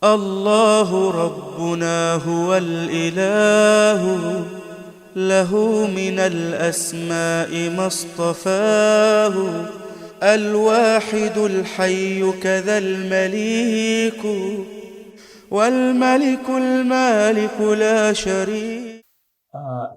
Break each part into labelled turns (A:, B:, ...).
A: الله ربنا هو الإله، له من الأسماء ما اصطفاه، الواحد الحي كذا المليك، والملك المالك لا شريك.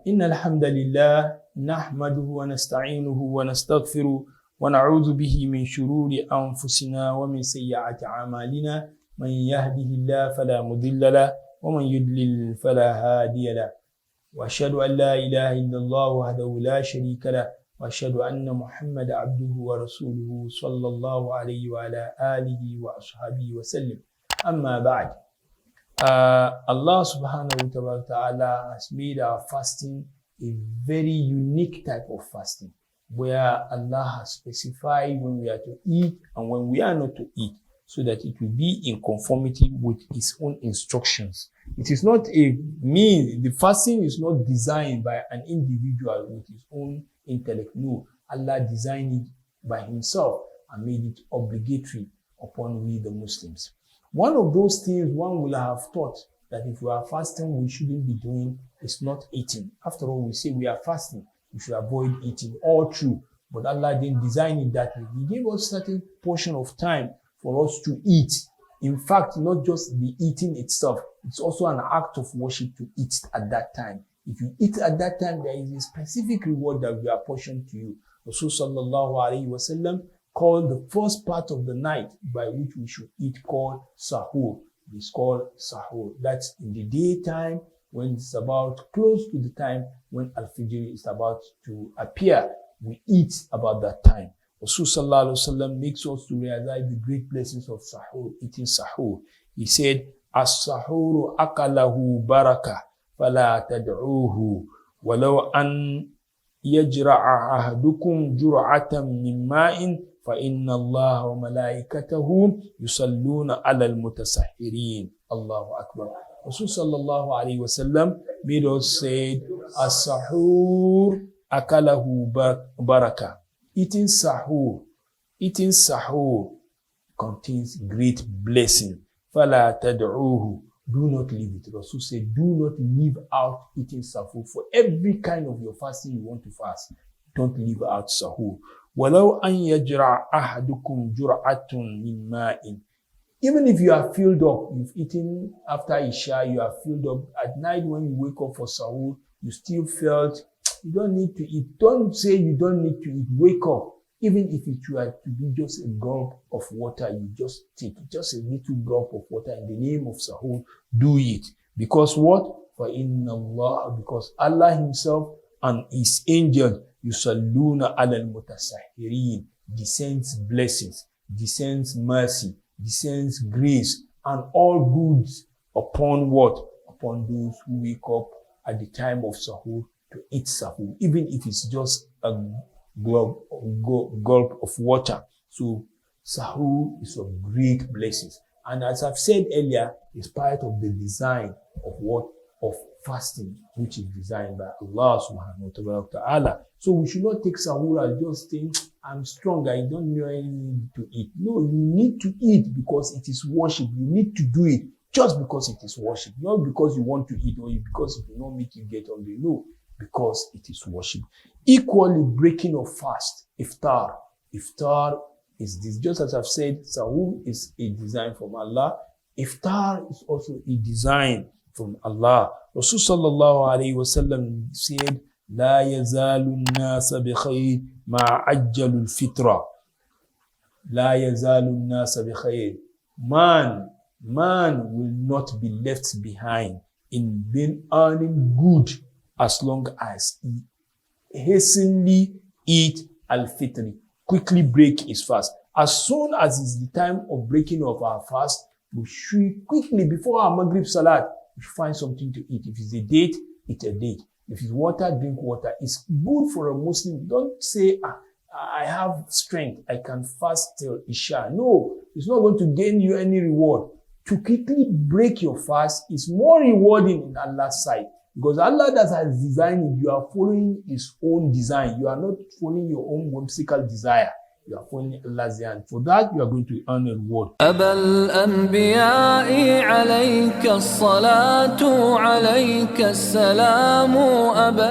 B: إن الحمد لله نحمده ونستعينه ونستغفره ونعوذ به من شرور أنفسنا ومن سيئات أعمالنا، من يهده الله فلا مضل له ومن يضلل فلا هادي له، وأشهد أن لا إله إلا الله وحده لا شريك له، وأشهد أن محمد عبده ورسوله صلى الله عليه وعلى آله وأصحابه وسلم. أما بعد, Allah subhanahu wa ta'ala has made our fasting a very unique type of fasting, where Allah has specified when we are to eat and when we are not to eat, so that it will be in conformity with His own instructions. It is not the fasting is not designed by an individual with his own intellect. No, Allah designed it by Himself and made it obligatory upon we the Muslims. One of those things one will have thought that if we are fasting, we shouldn't be doing is not eating. After all, we say we are fasting, we should avoid eating. All true, but Allah didn't design it that way. He gave us certain portion of time for us to eat. In fact, not just the eating itself, it's also an act of worship to eat at that time. If you eat at that time, there is a specific reward that we are portioned to you. Rasul sallallahu alayhi wa sallam called the first part of the night by which we should eat called Sahoor. It's called Sahoor. That's in the daytime when it's about close to the time when Al-Fijr is about to appear. We eat about that time. Rasul sallallahu alaihi wasallam makes us to realize the great blessings of Sahoor, eating Sahoor. He said, "As-Sahoor akalahu baraka, fala tad'uhu, walau an yajra'a ahadukum jur'atan min ma'in, فإن الله وملائكته يصلون على المتسحرين." Allahu Akbar. Rasul sallallahu alaihi wasallam made us say, "As-Sahur akalahu baraka." Eating sahur contains great blessing. فَلَا تَدْعُوهُ. Do not leave it. Rasul said, do not leave out eating sahur. For every kind of your fasting you want to fast, don't leave out sahur. وَلَوْ أَنْ يَجْرَعَ أَحَدُكُمْ جُرْعَةٌ مِّن مَّاءٍ. Even if you are filled up, you've eaten after Isha, you are filled up. At night when you wake up for sahur, you still felt you don't need to eat. Don't say you don't need to eat. Wake up. Even if it were to be just a gulp of water, you just take just a little drop of water in the name of sahur. Do it. Because what? فَإِنَّ اللَّهَ. Because Allah Himself and His angels, yusalluna ala al-mutasahirin, descends blessings, descends mercy, descends grace, and all goods upon what? Upon those who wake up at the time of sahur to eat sahur, even if it's just a gulp of water. So sahur is of great blessings. And as I've said earlier, it's part of the design of what? Of fasting, which is designed by Allah subhanahu wa ta'ala. So we should not take sahur as just saying, I'm strong, I don't know anything to eat. No, you need to eat because it is worship. You need to do it just because it is worship. Not because you want to eat or because it will not make you get hungry. No, because it is worship. Equally, breaking of fast, iftar. Iftar is this, just as I've said, sahur is a design from Allah. Iftar is also a design from Allah. Rasul sallallahu alayhi wa sallam said, "La yazalu an-nasa bi khayr ma ajjalu al-fitra." La yazalu an-nasa bi khayr. Man will not be left behind in being earning good as long as he hastily eat al-fitr, quickly break his fast. As soon as it's the time of breaking of our fast, we should quickly, before our Maghrib Salat, we should find something to eat. If it's a date, eat a date. If it's water, drink water. It's good for a Muslim. Don't say, I have strength, I can fast till Isha. No, it's not going to gain you any reward. To quickly break your fast is more rewarding in Allah's sight. Because Allah that has designed it, you are following His own design. You are not following your own whimsical desire. You are following Allah's hand. For that, you are going to earn a reward.
C: أبا الأنبياء عليك الصلاة عليك السلام أبا